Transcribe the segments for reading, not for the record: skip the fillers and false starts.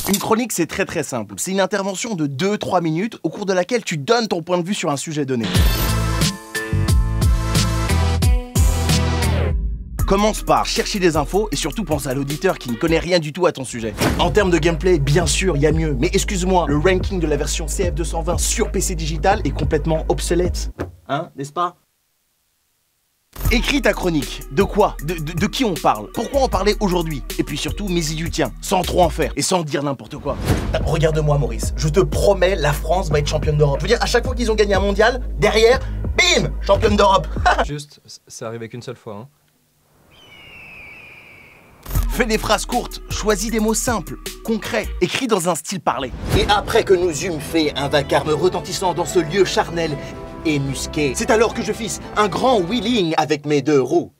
Une chronique, c'est très simple. C'est une intervention de 2-3 minutes au cours de laquelle tu donnes ton point de vue sur un sujet donné. Commence par chercher des infos et surtout pense à l'auditeur qui ne connaît rien du tout à ton sujet. En termes de gameplay, bien sûr, il y a mieux. Mais excuse-moi, le ranking de la version CF220 sur PC digital est complètement obsolète. Hein, n'est-ce pas? Écris ta chronique. De quoi? De qui on parle? Pourquoi en parler aujourd'hui? Et puis surtout, mets-y du tien, sans trop en faire et sans dire n'importe quoi. Regarde-moi, Maurice. Je te promets, la France va être championne d'Europe. Je veux dire, à chaque fois qu'ils ont gagné un mondial, derrière, bim, championne d'Europe. Juste, ça arrivait qu'une seule fois, hein. Fais des phrases courtes, choisis des mots simples, concrets, écris dans un style parlé. Et après que nous eûmes fait un vacarme retentissant dans ce lieu charnel et musqué, c'est alors que je fis un grand wheeling avec mes 2 roues.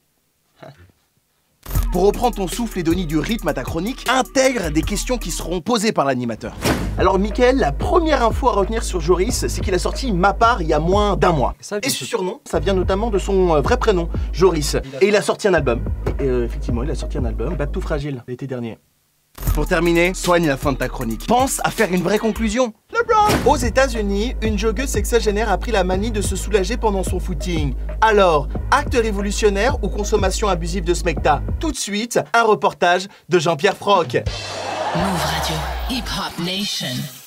Pour reprendre ton souffle et donner du rythme à ta chronique, intègre des questions qui seront posées par l'animateur. Alors Mickaël, la première info à retenir sur Joris, c'est qu'il a sorti Ma Part il y a moins d'1 mois. Et ce surnom, ça vient notamment de son vrai prénom, Joris. Et il a sorti un album. Et effectivement, il a sorti un album, Pas tout fragile, l'été dernier. Pour terminer, soigne la fin de ta chronique. Pense à faire une vraie conclusion. LeBron! Aux États-Unis, une joggeuse sexagénaire a pris la manie de se soulager pendant son footing. Alors, acte révolutionnaire ou consommation abusive de smecta? Tout de suite, un reportage de Jean-Pierre Froc. Move Radio, Hip Hop Nation.